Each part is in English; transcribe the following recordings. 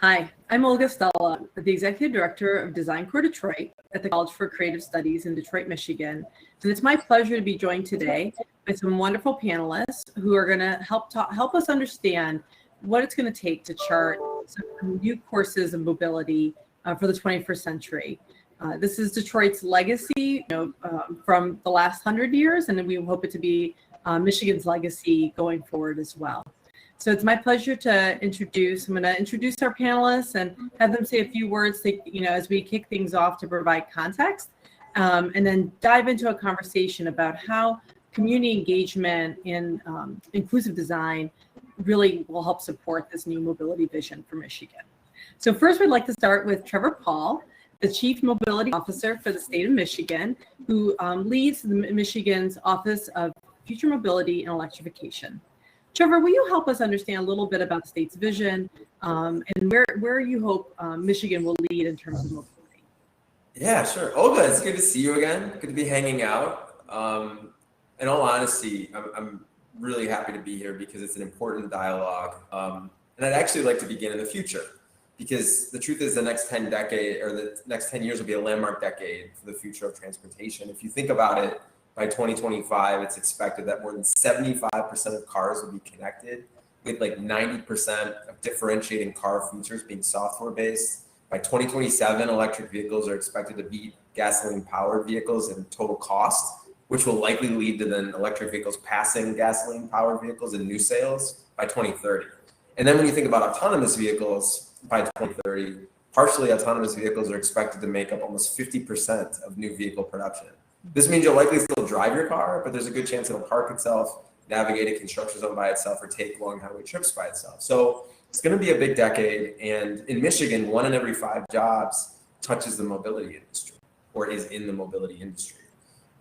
Hi, I'm Olga Stella, the Executive Director of Design Core Detroit at the College for Creative Studies in Detroit, Michigan. And it's my pleasure to be joined today by some wonderful panelists who are going to help us understand what it's going to take to chart some new courses of mobility for the 21st century. This is Detroit's legacy, from the last 100 years, and we hope it to be Michigan's legacy going forward as well. So it's my pleasure to I'm going to introduce our panelists and have them say a few words, as we kick things off to provide context, and then dive into a conversation about how community engagement in inclusive design really will help support this new mobility vision for Michigan. So first, we'd like to start with TREVOR PAWL, the Chief Mobility Officer for the state of Michigan, who leads Michigan's Office of Future Mobility and Electrification. TREVOR, will you help us understand a little bit about the state's vision and where you hope Michigan will lead in terms of mobility? Yeah, sure. Olga, it's good to see you again. Good to be hanging out. In all honesty, I'm really happy to be here because it's an important dialogue. And I'd actually like to begin in the future, because the truth is the next 10 years will be a landmark decade for the future of transportation. If you think about it, by 2025, it's expected that more than 75% of cars will be connected, with like 90% of differentiating car features being software-based. By 2027, electric vehicles are expected to beat gasoline-powered vehicles in total cost, which will likely lead to then electric vehicles passing gasoline-powered vehicles in new sales by 2030. And then when you think about autonomous vehicles by 2030, partially autonomous vehicles are expected to make up almost 50% of new vehicle production. This means you'll likely still drive your car, but there's a good chance it'll park itself, navigate a construction zone by itself, or take long highway trips by itself. So it's going to be a big decade. And in Michigan, 1 in every 5 jobs touches the mobility industry or is in the mobility industry.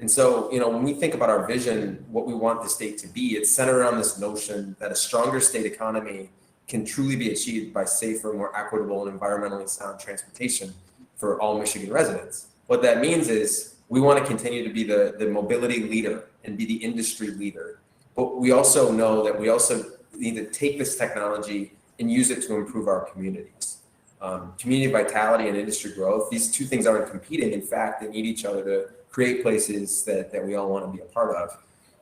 And so, when we think about our vision, what we want the state to be, it's centered around this notion that a stronger state economy can truly be achieved by safer, more equitable, and environmentally sound transportation for all Michigan residents. What that means is we want to continue to be the mobility leader and be the industry leader. But we also know that we also need to take this technology and use it to improve our communities. Community vitality and industry growth, these two things aren't competing. In fact, they need each other to create places that we all want to be a part of.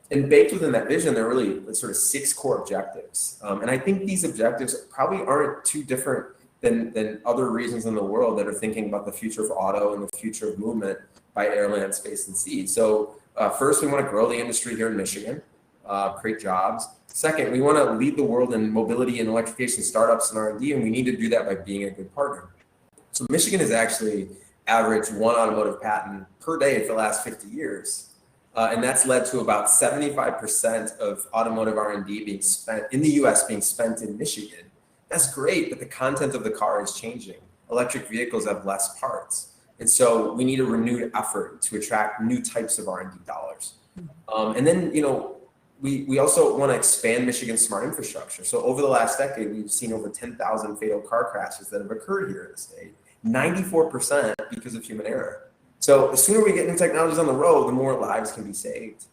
And baked within that vision, there are really sort of 6 core objectives. And I think these objectives probably aren't too different than other regions in the world that are thinking about the future of auto and the future of movement by air, land, space, and sea. So first, we want to grow the industry here in Michigan, create jobs. Second, we want to lead the world in mobility and electrification startups and R&D, and we need to do that by being a good partner. So Michigan has actually averaged 1 automotive patent per day for the last 50 years. And that's led to about 75% of automotive R&D being spent in the US being spent in Michigan. That's great, but the content of the car is changing. Electric vehicles have less parts. And so we need a renewed effort to attract new types of R&D dollars. And then, we also want to expand Michigan's smart infrastructure. So over the last decade, we've seen over 10,000 fatal car crashes that have occurred here in the state, 94% because of human error. So the sooner we get new technologies on the road, the more lives can be saved.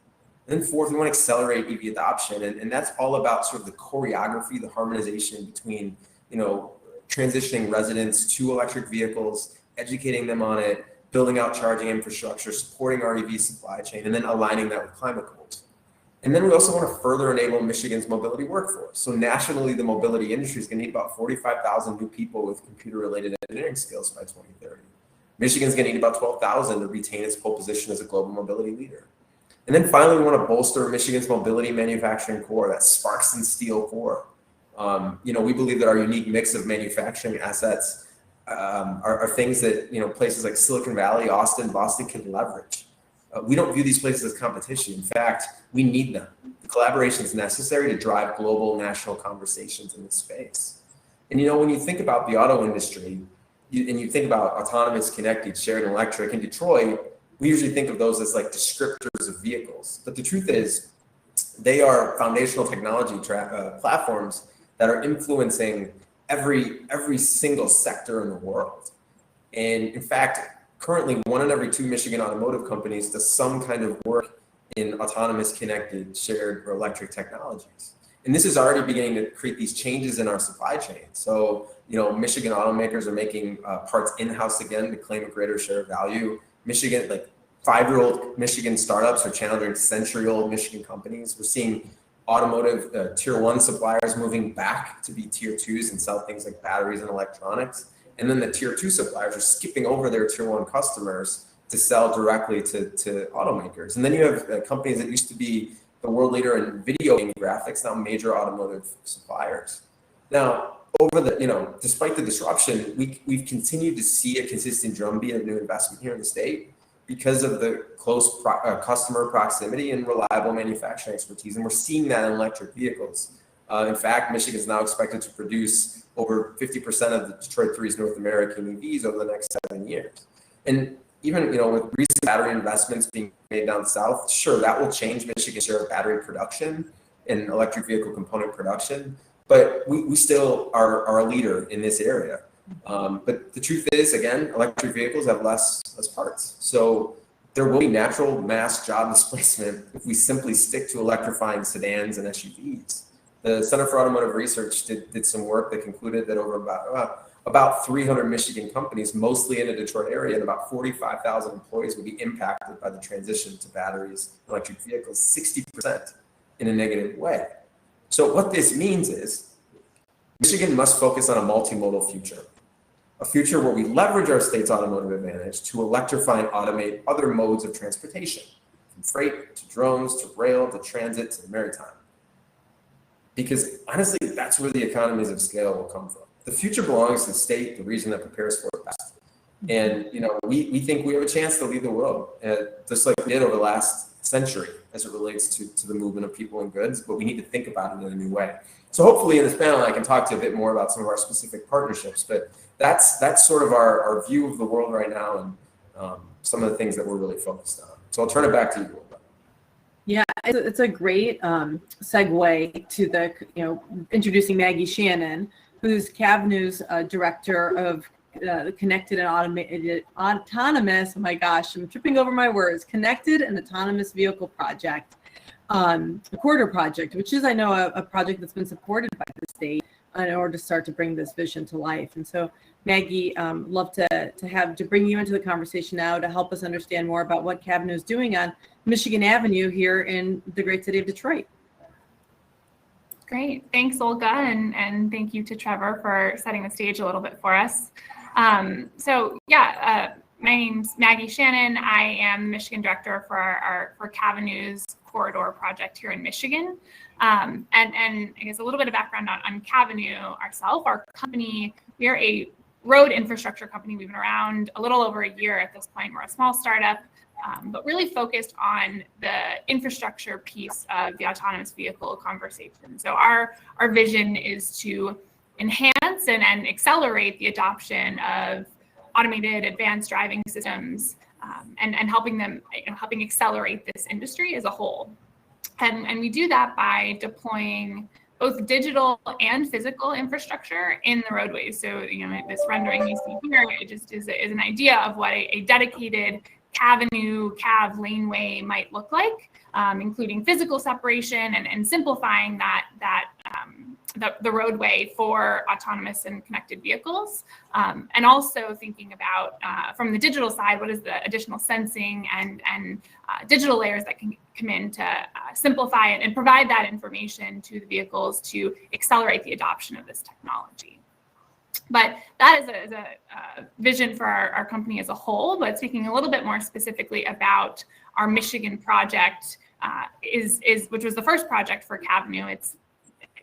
And then fourth, we want to accelerate EV adoption. And that's all about sort of the choreography, the harmonization between, transitioning residents to electric vehicles, educating them on it, building out charging infrastructure, supporting our EV supply chain, and then aligning that with climate goals. And then we also want to further enable Michigan's mobility workforce. So nationally, the mobility industry is going to need about 45,000 new people with computer-related engineering skills by 2030. Michigan's going to need about 12,000 to retain its pole position as a global mobility leader. And then finally, we want to bolster Michigan's mobility manufacturing core, that sparks and steel core. We believe that our unique mix of manufacturing assets are things that places like Silicon Valley, Austin, Boston can leverage. We don't view these places as competition. In fact, we need them. The collaboration is necessary to drive global national conversations in this space. And when you think about the auto industry, and you think about autonomous, connected, shared, and electric in Detroit, we usually think of those as like descriptors of vehicles. But the truth is, they are foundational technology platforms that are influencing every single sector in the world. And in fact, currently 1 in every 2 Michigan automotive companies does some kind of work in autonomous, connected, shared, or electric technologies. And this is already beginning to create these changes in our supply chain. So, Michigan automakers are making parts in-house again to claim a greater share of value. Michigan, like 5-year-old Michigan startups are challenging century-old Michigan companies. We're seeing automotive tier 1 suppliers moving back to be tier 2s and sell things like batteries and electronics. And then the tier 2 suppliers are skipping over their tier 1 customers to sell directly to automakers. And then you have companies that used to be the world leader in video game graphics, now major automotive suppliers. Now, despite the disruption, we've continued to see a consistent drumbeat of new investment here in the state because of the close customer proximity and reliable manufacturing expertise. And we're seeing that in electric vehicles. In fact, Michigan is now expected to produce over 50% of the Detroit 3's North American EVs over the next 7 years. And even, with recent battery investments being made down south, sure, that will change Michigan's share of battery production and electric vehicle component production. But we still are a leader in this area. But the truth is, again, electric vehicles have less parts. So there will be natural mass job displacement if we simply stick to electrifying sedans and SUVs. The Center for Automotive Research did some work that concluded that over about 300 Michigan companies, mostly in the Detroit area, and about 45,000 employees will be impacted by the transition to batteries and electric vehicles, 60% in a negative way. So what this means is Michigan must focus on a multimodal future, a future where we leverage our state's automotive advantage to electrify and automate other modes of transportation, from freight to drones to rail to transit to the maritime. Because honestly, that's where the economies of scale will come from. The future belongs to the state, the region that prepares for it best. And, we think we have a chance to lead the world, just like we did over the last century as it relates to the movement of people and goods, but we need to think about it in a new way. So hopefully in this panel, I can talk to you a bit more about some of our specific partnerships, but that's sort of our view of the world right now and some of the things that we're really focused on. So I'll turn it back to you. Yeah, it's a great segue to the, introducing Maggie Shannon, who's Cavnue's director of connected and autonomous, oh my gosh, I'm tripping over my words, connected and autonomous vehicle project, a corridor project, which is, I know, a project that's been supported by the state in order to start to bring this vision to life. And so, Maggie, love to bring you into the conversation now to help us understand more about what Cavnue is doing on Michigan Avenue here in the great city of Detroit. Great. Thanks, Olga, and thank you to Trevor for setting the stage a little bit for us. My name's Maggie Shannon. I am the Michigan director for Cavnue's corridor project here in Michigan. And I guess a little bit of background on Cavnue ourselves. Our company, we are a road infrastructure company. We've been around a little over a year at this point. We're a small startup, but really focused on the infrastructure piece of the autonomous vehicle conversation. So our vision is to enhance and accelerate the adoption of automated advanced driving systems and helping accelerate this industry as a whole. And we do that by deploying both digital and physical infrastructure in the roadways. So, this rendering you see here, it just is an idea of what a dedicated CAV laneway might look like, including physical separation and simplifying the roadway for autonomous and connected vehicles, and also thinking about from the digital side, what is the additional sensing and digital layers that can come in to simplify it and provide that information to the vehicles to accelerate the adoption of this technology. But that is a vision for our company as a whole. But speaking a little bit more specifically about our Michigan project, which was the first project for Cavnue.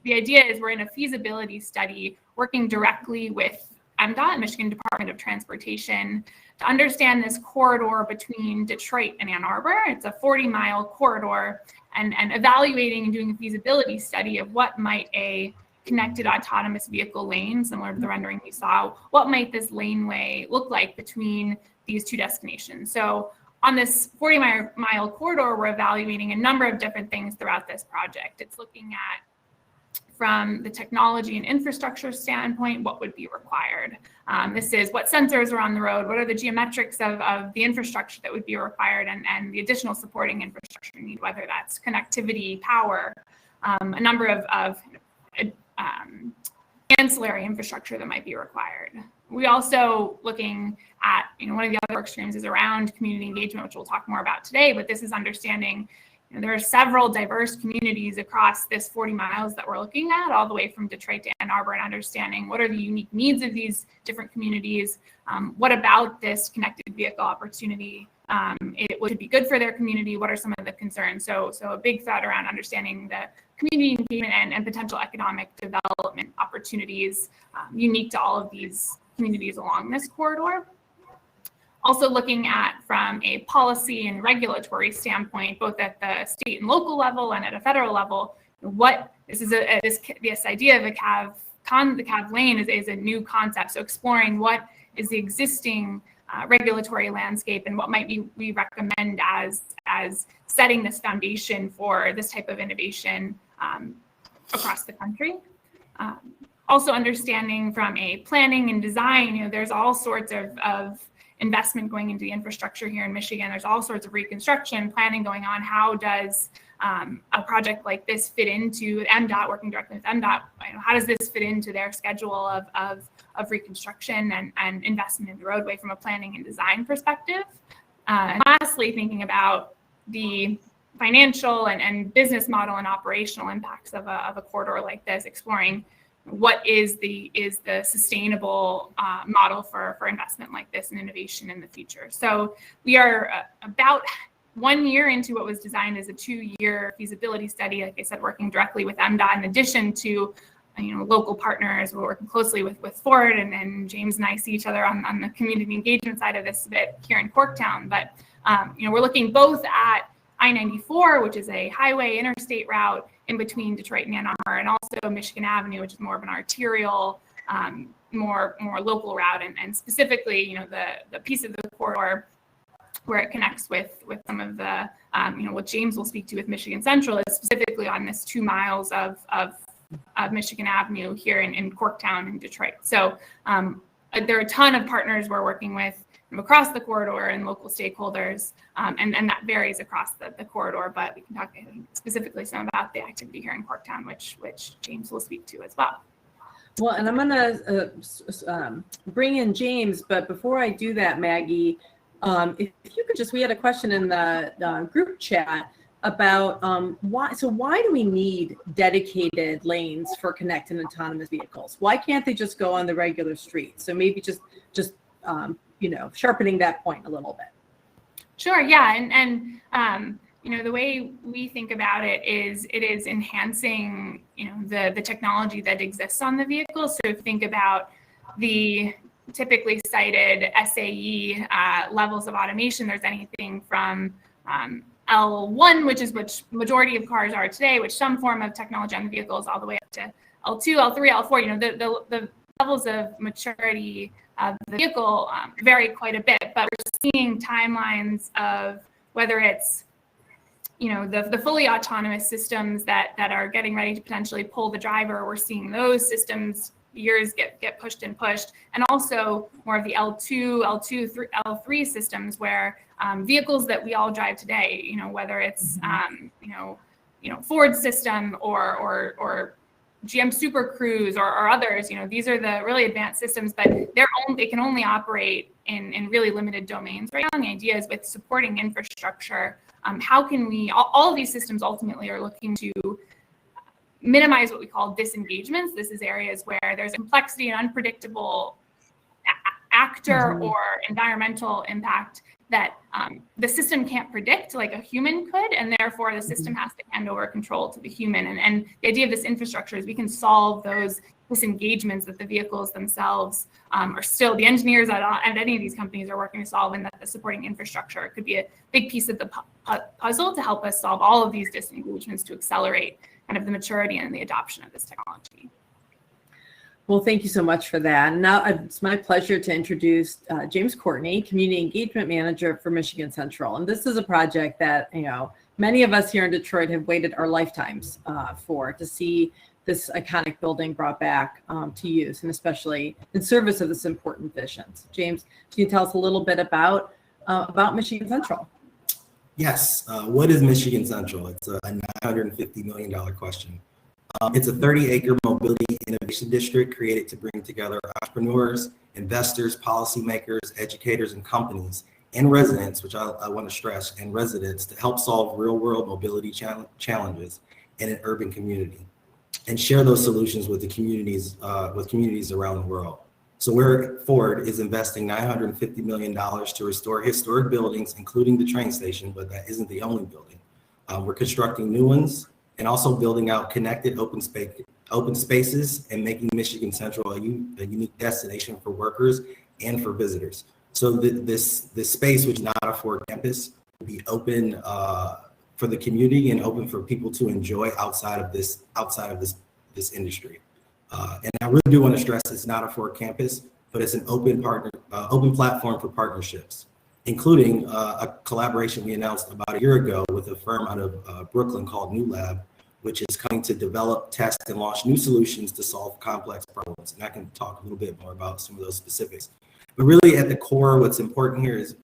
The idea is we're in a feasibility study working directly with MDOT, Michigan Department of Transportation, to understand this corridor between Detroit and Ann Arbor. It's a 40-mile corridor, and evaluating and doing a feasibility study of what might a connected autonomous vehicle lane, similar to the rendering we saw, what might this laneway look like between these two destinations. So on this 40-mile corridor, we're evaluating a number of different things throughout this project. It's looking at, from the technology and infrastructure standpoint, what would be required. This is what sensors are on the road, what are the geometrics of the infrastructure that would be required, and the additional supporting infrastructure you need, whether that's connectivity, power. a number of ancillary infrastructure that might be required. We also looking at, one of the other work streams is around community engagement, which we'll talk more about today, but this is understanding there are several diverse communities across this 40 miles that we're looking at, all the way from Detroit to Ann Arbor, and understanding what are the unique needs of these different communities. What about this connected vehicle opportunity it would be good for their community? What are some of the concerns? So a big thought around understanding the community engagement and potential economic development opportunities unique to all of these communities along this corridor. Also looking at from a policy and regulatory standpoint, both at the state and local level and at a federal level, this idea of the CAV lane is a new concept. So exploring what is the existing regulatory landscape and what might we recommend as setting this foundation for this type of innovation across the country. Also understanding from a planning and design, there's all sorts of investment going into the infrastructure here in Michigan. There's all sorts of reconstruction planning going on. How does a project like this fit into MDOT, working directly with MDOT? How does this fit into their schedule of reconstruction and investment in the roadway from a planning and design perspective? And lastly, thinking about the financial and business model and operational impacts of a corridor like this, exploring what is the sustainable model for investment like this and innovation in the future. So we are about 1 year into what was designed as a 2-year feasibility study, like I said, working directly with MDOT in addition to local partners. We're working closely with Ford, and James and I see each other on the community engagement side of this a bit here in Corktown. But we're looking both at I-94, which is a highway interstate route in between Detroit and Ann Arbor, and also Michigan Avenue, which is more of an arterial, more local route, and specifically, the piece of the corridor where it connects with some of the, what James will speak to with Michigan Central is specifically on this 2 miles of Michigan Avenue here in Corktown and Detroit. So there are a ton of partners we're working with across the corridor and local stakeholders, and that varies across the corridor, but we can talk specifically some about the activity here in Corktown, which James will speak to as well. Well, and I'm going to bring in James, but before I do that, Maggie, if you could we had a question in the group chat about why do we need dedicated lanes for connected autonomous vehicles? Why can't they just go on the regular street? So maybe just sharpening that point a little bit. Sure. Yeah. And the way we think about it is enhancing, the technology that exists on the vehicle. So if you think about the typically cited SAE levels of automation, there's anything from L1, which majority of cars are today, which some form of technology on the vehicles, all the way up to L2, L3, L4. The levels of maturity of the vehicle vary quite a bit, but we're seeing timelines of whether it's the fully autonomous systems that are getting ready to potentially pull the driver. We're seeing those systems years get pushed, and also more of the L2, L3 systems where vehicles that we all drive today, whether it's Ford system or GM Super Cruise or others, these are the really advanced systems, but they can only operate in really limited domains right now. And the idea is with supporting infrastructure, how can we, all of these systems ultimately are looking to minimize what we call disengagements. This is areas where there's complexity and unpredictable actor or environmental impact that the system can't predict like a human could, and therefore the system has to hand over control to the human. And the idea of this infrastructure is we can solve those disengagements that the vehicles themselves are still, the engineers at any of these companies are working to solve, and that the supporting infrastructure could be a big piece of the puzzle to help us solve all of these disengagements to accelerate kind of the maturity and the adoption of this technology. Well, thank you so much for that. And now it's my pleasure to introduce James Courtney, Community Engagement Manager for Michigan Central. And this is a project that, many of us here in Detroit have waited our lifetimes to see this iconic building brought back to use, and especially in service of this important vision. James, can you tell us a little bit about Michigan Central? Yes. What is Michigan Central? It's a $950 million question. It's a 30-acre mobility innovation district created to bring together entrepreneurs, investors, policymakers, educators, and companies, and residents, which I want to stress, and residents to help solve real-world mobility challenges in an urban community and share those solutions with the communities around the world. So where Ford is investing $950 million to restore historic buildings, including the train station, but that isn't the only building. We're constructing new ones and also building out connected open spaces and making Michigan Central a unique destination for workers and for visitors. So this space, which is not a Ford campus, will be open for the community and open for people to enjoy outside of this industry. And I really do want to stress it's not a Ford campus, but it's an open platform for partnerships, including a collaboration we announced about a year ago with a firm out of Brooklyn called New Lab, which is coming to develop, test, and launch new solutions to solve complex problems. And I can talk a little bit more about some of those specifics. But really at the core, what's important here is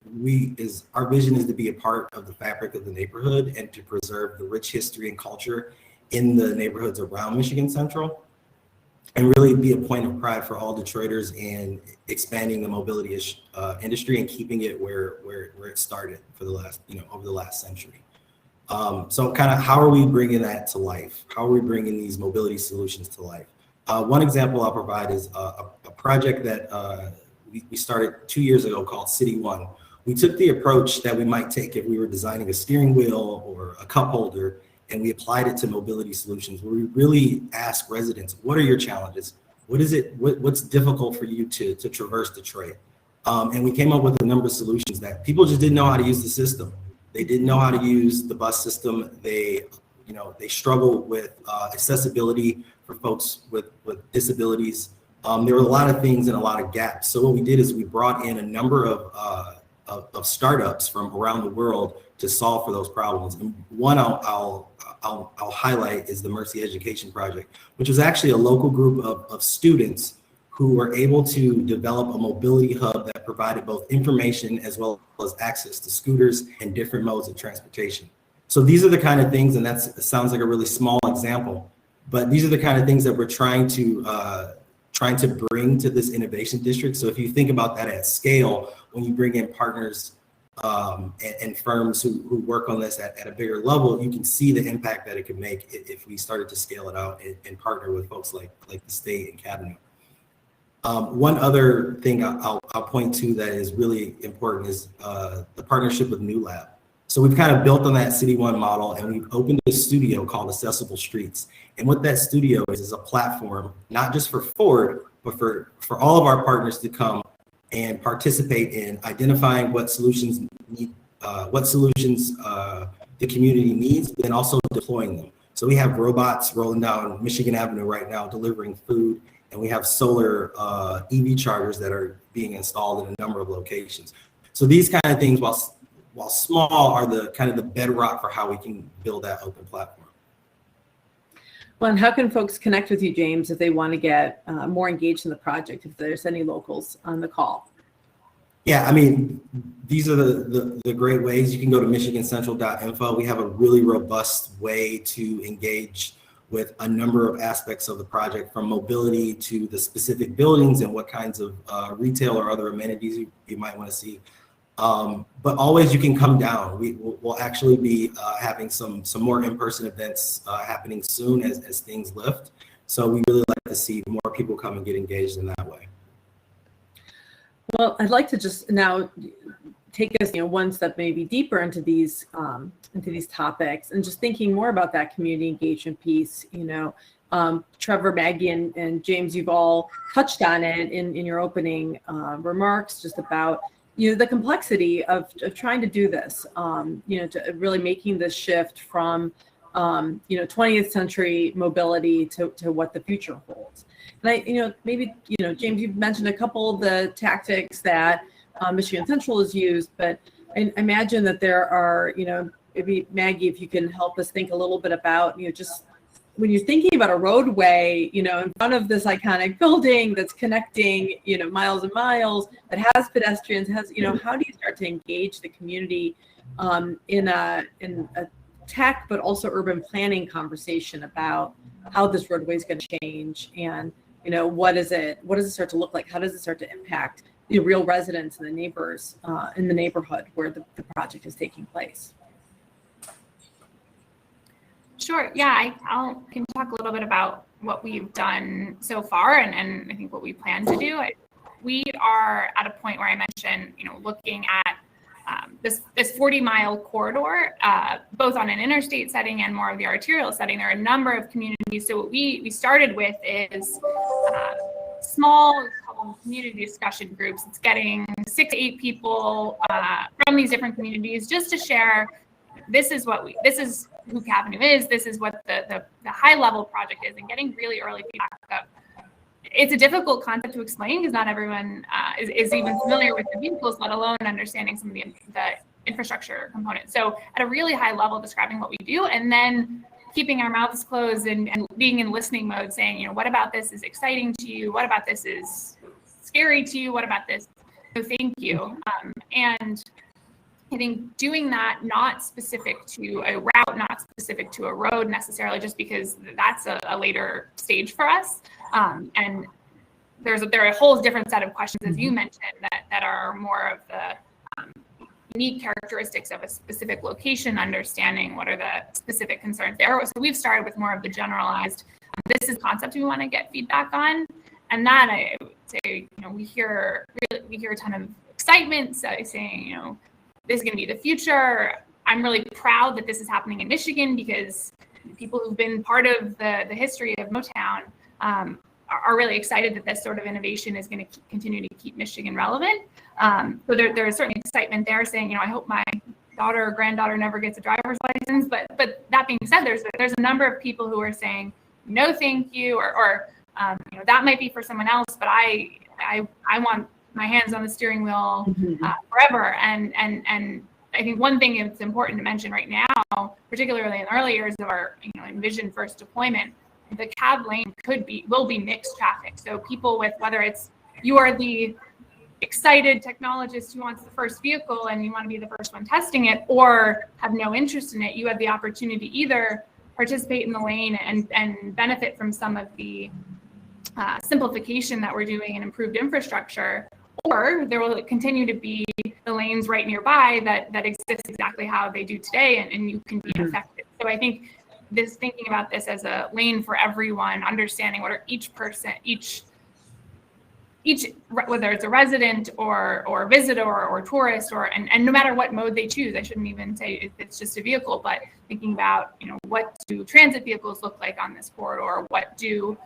our vision is to be a part of the fabric of the neighborhood and to preserve the rich history and culture in the neighborhoods around Michigan Central, and really be a point of pride for all Detroiters and expanding the mobility industry and keeping it where it started for the last, over the last century. So kind of how are we bringing that to life? How are we bringing these mobility solutions to life? One example I'll provide is a project that we started 2 years ago called City One. We took the approach that we might take if we were designing a steering wheel or a cup holder, and we applied it to mobility solutions, where we really ask residents, what are your challenges? What's difficult for you to traverse Detroit? And we came up with a number of solutions that people just didn't know how to use the system. They didn't know how to use the bus system. They struggled with accessibility for folks with disabilities. There were a lot of things and a lot of gaps. So what we did is we brought in a number of startups from around the world to solve for those problems. And one I'll highlight is the Mercy Education Project, which was actually a local group of students who were able to develop a mobility hub that provided both information as well as access to scooters and different modes of transportation. So these are the kind of things, and that sounds like a really small example, but these are the kind of things that we're trying to bring to this innovation district. So if you think about that at scale, when you bring in partners and firms who work on this at a bigger level, you can see the impact that it could make if we started to scale it out and partner with folks like the state and Cavnue. One other thing I'll point to that is really important is the partnership with New Lab. So we've kind of built on that City One model, and we've opened a studio called Accessible Streets. And what that studio is a platform, not just for Ford, but for all of our partners to come and participate in identifying what solutions the community needs, but then also deploying them. So we have robots rolling down Michigan Avenue right now delivering food, and we have solar EV chargers that are being installed in a number of locations. So these kind of things, while small, are the kind of the bedrock for how we can build that open platform. Well, and how can folks connect with you, James, if they want to get more engaged in the project, if there's any locals on the call? Yeah, I mean, these are the great ways. You can go to michigancentral.info. We have a really robust way to engage with a number of aspects of the project, from mobility to the specific buildings and what kinds of retail or other amenities you might want to see. But always you can come down. We'll actually be having some more in-person events happening soon as things lift. So we really like to see more people come and get engaged in that way. Well, I'd like to just now take us, one step maybe deeper into these topics, and just thinking more about that community engagement piece. Trevor, Maggie, and James, you've all touched on it in your opening remarks, just about the complexity of trying to do this, to really making this shift from 20th century mobility to what the future holds. And maybe James, you've mentioned a couple of the tactics that Michigan Central has used, but I imagine that there are, maybe Maggie, if you can help us think a little bit about, just when you're thinking about a roadway, you know, in front of this iconic building that's connecting, you know, miles and miles, that has pedestrians, has, you know, how do you start to engage the community in a tech, but also urban planning conversation about how this roadway is going to change, and, you know, what does it start to look like? How does it start to impact the real residents and the neighbors in the neighborhood where the project is taking place? Sure. Yeah, I can talk a little bit about what we've done so far, and I think what we plan to do. We are at a point where I mentioned, you know, looking at this 40-mile corridor, both on an interstate setting and more of the arterial setting. There are a number of communities. So what we started with is small community discussion groups. It's getting 6 to 8 people from these different communities just to share. This is who Cavnue is. This is what the high level project is, and getting really early feedback. It's a difficult concept to explain because not everyone is even familiar with the vehicles, let alone understanding some of the infrastructure components. So at a really high level, describing what we do, and then keeping our mouths closed and being in listening mode, saying, you know, what about this is exciting to you? What about this is scary to you? What about this? So thank you. And I think doing that, not specific to a route, not specific to a road necessarily, just because that's a later stage for us. And there are a whole different set of questions, as you mentioned, that are more of the unique characteristics of a specific location, understanding what are the specific concerns there. So we've started with more of the generalized, this is concept we want to get feedback on. And that, I would say, you know, we hear a ton of excitement, saying, you know, this is going to be the future. I'm really proud that this is happening in Michigan, because people who've been part of the history of Motown are really excited that this sort of innovation is going to continue to keep Michigan relevant. So there is certainly excitement there, saying, you know, I hope my daughter or granddaughter never gets a driver's license. But that being said, there's a number of people who are saying, no, thank you, or you know, that might be for someone else, but I want my hands on the steering wheel forever. And I think one thing that's important to mention right now, particularly in the early years of our, you know, envision first deployment, the cab lane will be mixed traffic. So people with, whether it's you are the excited technologist who wants the first vehicle and you want to be the first one testing it, or have no interest in it, you have the opportunity to either participate in the lane and benefit from some of the simplification that we're doing and improved infrastructure, or there will continue to be the lanes right nearby that exist exactly how they do today, and you can be affected. So I think thinking about this as a lane for everyone, understanding what are each person, each whether it's a resident or visitor or tourist, and no matter what mode they choose, I shouldn't even say if it's just a vehicle, but thinking about, you know, what do transit vehicles look like on this corridor? What do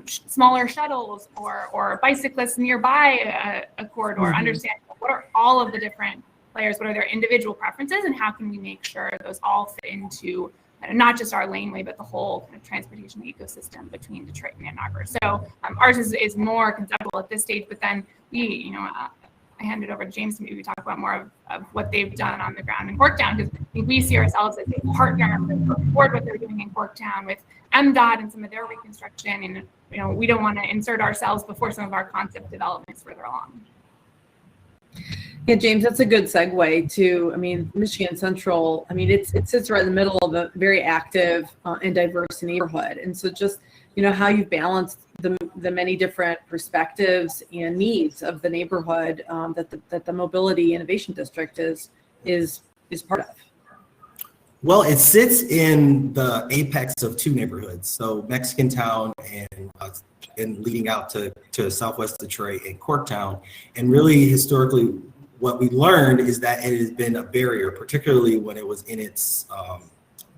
smaller shuttles or bicyclists nearby a corridor understand? What are all of the different players? What are their individual preferences, and how can we make sure those all fit into not just our laneway, but the whole kind of transportation ecosystem between Detroit and Ann Arbor? So ours is more conceptual at this stage, but then I hand it over to James to maybe talk about more of what they've done on the ground in Corktown, because I think we see ourselves as a partner with what they're doing in Corktown with MDOT and some of their reconstruction, and, you know, we don't want to insert ourselves before some of our concept developments further along. Yeah, James, that's a good segue to, I mean, Michigan Central, I mean, it sits right in the middle of a very active and diverse neighborhood. And so just, you know, how you've balanced the many different perspectives and needs of the neighborhood that the Mobility Innovation District is part of. Well, it sits in the apex of 2 neighborhoods. So Mexican Town and leading out to Southwest Detroit and Corktown. And really historically, what we learned is that it has been a barrier, particularly when it was in its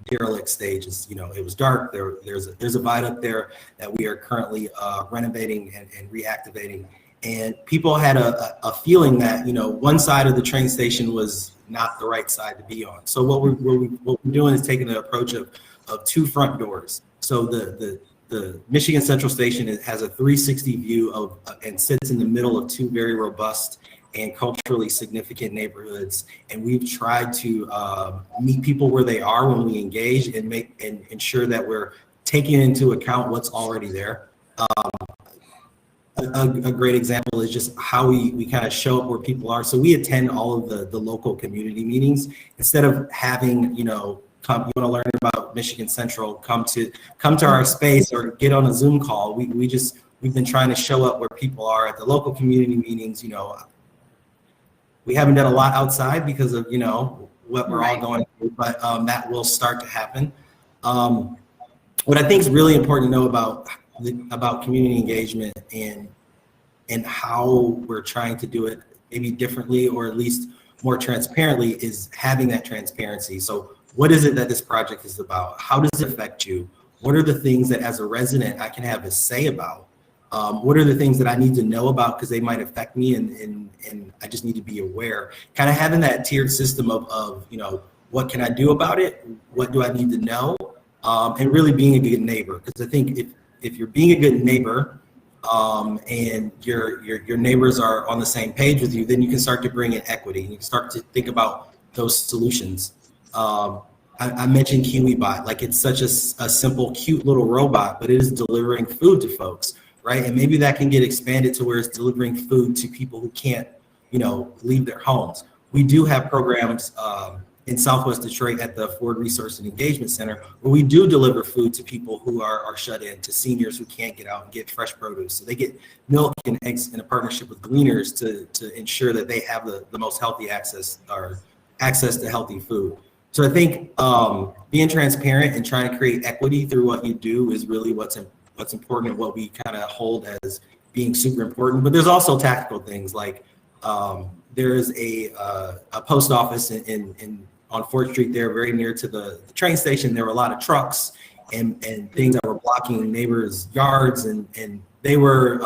derelict stages. You know, it was dark. There's a viaduct there that we are currently renovating and reactivating. And people had a feeling that, you know, one side of the train station was not the right side to be on. So what we're doing is taking the approach of 2 front doors. So the Michigan Central Station has a 360 view of and sits in the middle of 2 very robust and culturally significant neighborhoods. And we've tried to meet people where they are when we engage and ensure that we're taking into account what's already there. A great example is just how we kind of show up where people are. So we attend all of the local community meetings instead of having, come, you want to learn about Michigan Central, come to our space or get on a Zoom call. We've been trying to show up where people are at the local community meetings. We haven't done a lot outside because of, what we're all going through, but that will start to happen. What I think is really important to know about community engagement and how we're trying to do it maybe differently or at least more transparently is having that transparency. So what is it that this project is about? How does it affect you? What are the things that as a resident I can have a say about? What are the things that I need to know about because they might affect me and I just need to be aware? Kind of having that tiered system of what can I do about it? What do I need to know? And really being a good neighbor. Because I think if you're being a good neighbor and your neighbors are on the same page with you, then you can start to bring in equity. You can start to think about those solutions. I mentioned KiwiBot, like it's such a simple, cute little robot, but it is delivering food to folks, right? And maybe that can get expanded to where it's delivering food to people who can't, leave their homes. We do have programs in Southwest Detroit at the Ford Resource and Engagement Center, where we do deliver food to people who are shut in, to seniors who can't get out and get fresh produce. So they get milk and eggs in a partnership with Gleaners to ensure that they have the most healthy access to healthy food. So I think being transparent and trying to create equity through what you do is really what's important and what we kind of hold as being super important. But there's also tactical things like there is a post office on 4th Street there, very near to the train station. There were a lot of trucks and things that were blocking neighbors' yards, and they were,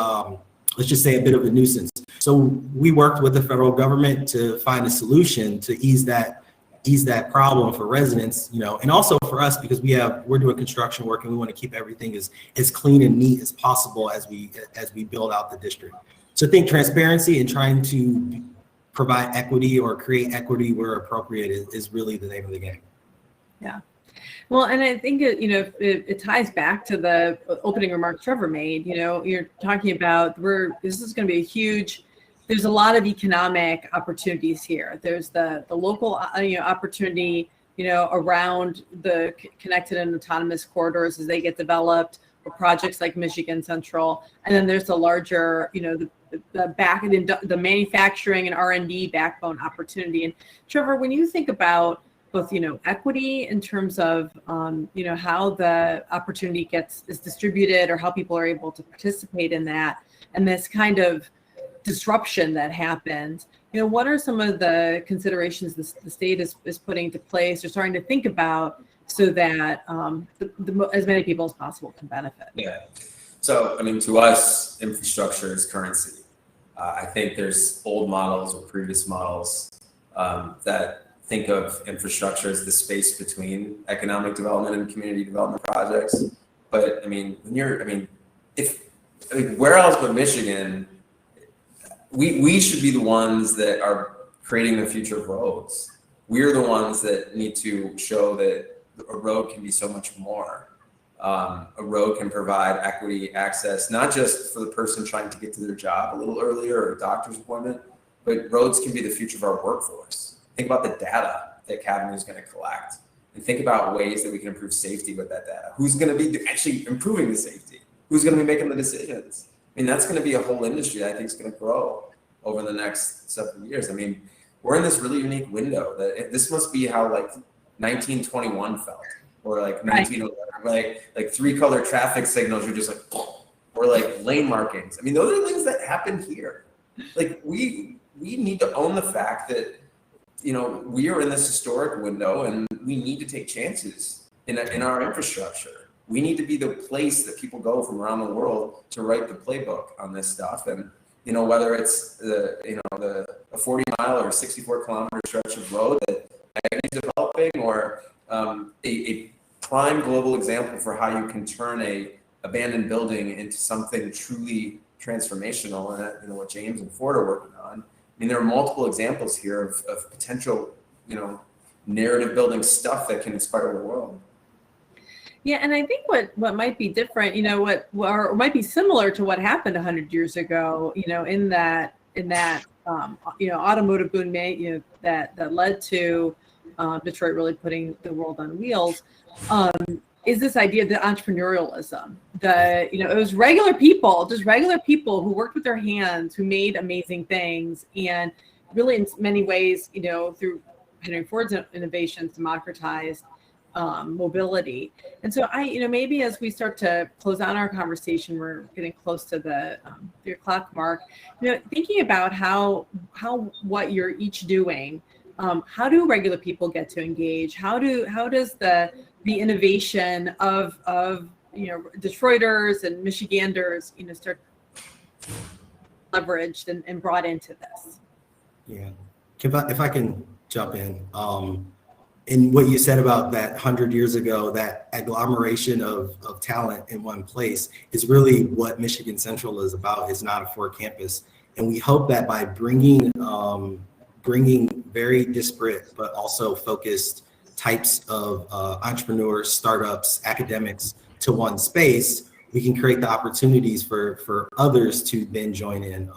let's just say, a bit of a nuisance. So we worked with the federal government to find a solution to ease that problem for residents, and also for us because we're doing construction work and we want to keep everything as clean and neat as possible as we build out the district. So I think transparency and trying to provide equity or create equity where appropriate is really the name of the game. Yeah. Well, and I think it ties back to the opening remarks Trevor made. You're talking about this is going to be there's a lot of economic opportunities here. There's the local opportunity around the connected and autonomous corridors as they get developed, or projects like Michigan Central, and then there's the larger the manufacturing and R&D backbone opportunity. And Trevor, when you think about both equity in terms of how the opportunity is distributed or how people are able to participate in that, and this kind of disruption that happens, what are some of the considerations the state is putting into place or starting to think about so that as many people as possible can benefit? Yeah. So, to us, infrastructure is currency. I think there's old models or previous models that think of infrastructure as the space between economic development and community development projects. But where else but Michigan, we should be the ones that are creating the future of roads. We're the ones that need to show that a road can be so much more. A road can provide equity access, not just for the person trying to get to their job a little earlier or a doctor's appointment, but roads can be the future of our workforce. Think about the data that Cavnue is going to collect, and think about ways that we can improve safety with that data. Who's going to be actually improving the safety? Who's going to be making the decisions? That's going to be a whole industry that I think is going to grow over the next several years. We're in this really unique window that this must be how 1921 felt, or 1911, like 3-color traffic signals. You're just or lane markings. Those are things that happen here. We need to own the fact that we are in this historic window and we need to take chances in our infrastructure. We need to be the place that people go from around the world to write the playbook on this stuff. And whether it's a 40-mile or 64-kilometer stretch of road that is developing, or a prime global example for how you can turn a abandoned building into something truly transformational, and what James and Ford are working on. There are multiple examples here of potential, narrative building stuff that can inspire the world. Yeah, and I think what might be different, or might be similar to what happened 100 years ago, in that automotive boom, that led to Detroit really putting the world on wheels, is this idea of the entrepreneurialism. It was just regular people who worked with their hands, who made amazing things, and really in many ways, through Henry Ford's innovations, democratized mobility. And so maybe as we start to close out our conversation, we're getting close to the 3 o'clock mark, thinking about what you're each doing, how do regular people get to engage? How does the innovation of Detroiters and Michiganders, start leveraged and brought into this? Yeah, if I can jump in, and what you said about that 100 years ago, that agglomeration of talent in one place is really what Michigan Central is about. It's not a Ford campus, and we hope that by bringing very disparate but also focused types of entrepreneurs, startups, academics to one space, we can create the opportunities for others to then join in.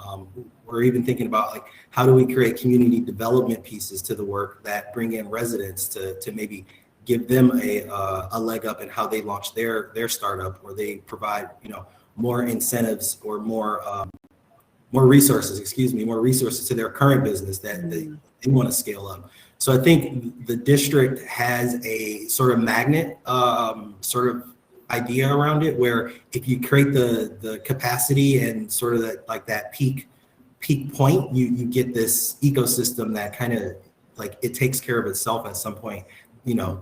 We're even thinking about how do we create community development pieces to the work that bring in residents to maybe give them a leg up in how they launch their startup, or they provide more incentives or more resources to their current business that they want to scale up. So I think the district has a sort of magnet sort of idea around it, where if you create the capacity and sort of that peak point, you get this ecosystem that kind of it takes care of itself at some point,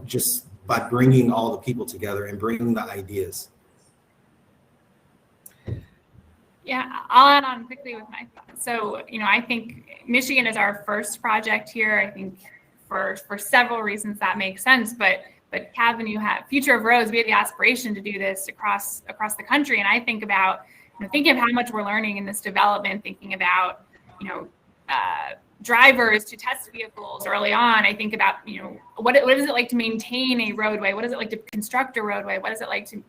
just by bringing all the people together and bringing the ideas. Yeah, I'll add on quickly with my thoughts. So, I think Michigan is our first project here. I think for several reasons that makes sense, but Cavnue Future of Roads, we have the aspiration to do this across the country. And I think about, thinking of how much we're learning in this development, thinking about, drivers to test vehicles early on. I think about, what is it like to maintain a roadway? What is it like to construct a roadway? What is it like to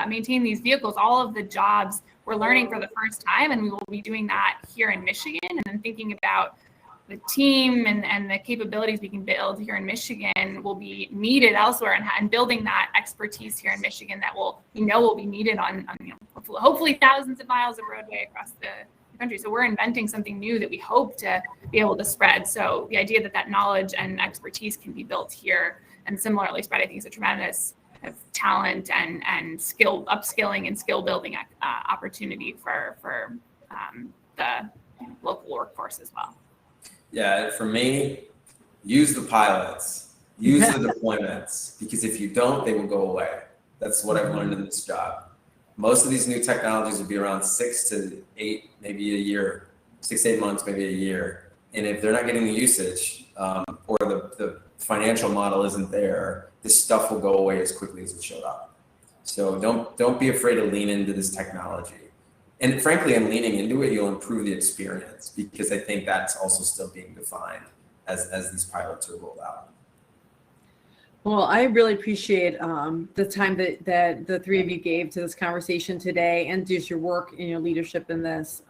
maintain these vehicles? All of the jobs we're learning for the first time, and we will be doing that here in Michigan. And then thinking about the team and the capabilities we can build here in Michigan will be needed elsewhere, and building that expertise here in Michigan that will be needed on hopefully thousands of miles of roadway across the country. So we're inventing something new that we hope to be able to spread. So the idea that knowledge and expertise can be built here and similarly spread, I think, is a tremendous talent and skill upskilling and skill building opportunity for the local workforce as well. Yeah, for me, use the pilots, use the deployments, because if you don't, they will go away. That's what I've learned in this job. Most of these new technologies will be around 6 to 8, maybe a year, 6 to 8 months, maybe a year. And if they're not getting the usage, or the financial model isn't there, this stuff will go away as quickly as it showed up. So don't be afraid to lean into this technology. And frankly, in leaning into it, you'll improve the experience, because I think that's also still being defined as these pilots are rolled out. Well, I really appreciate the time that the three of you gave to this conversation today, and just your work and your leadership in this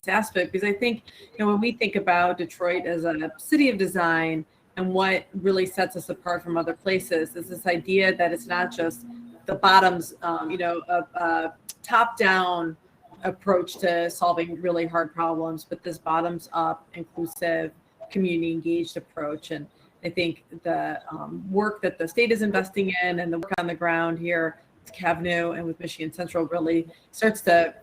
aspect. Because I think, when we think about Detroit as a city of design, and what really sets us apart from other places, is this idea that it's not just the bottoms, a top-down approach to solving really hard problems, but this bottoms up, inclusive, community engaged approach. And I think the work that the state is investing in, and the work on the ground here with Cavnue and with Michigan Central, really starts to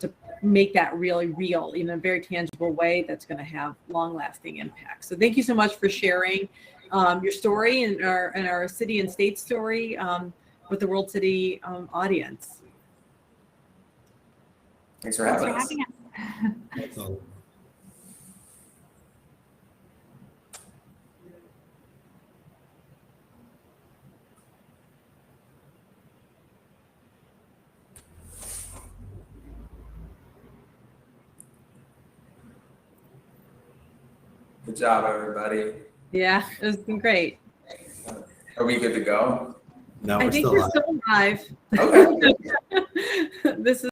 make that really real in a very tangible way that's going to have long lasting impact. So thank you so much for sharing your story and our city and state story with the World City audience. Thanks for having us. Good job, everybody. Yeah, it's been great. Are we good to go? No, I we're think still we're live. still live. Okay. This is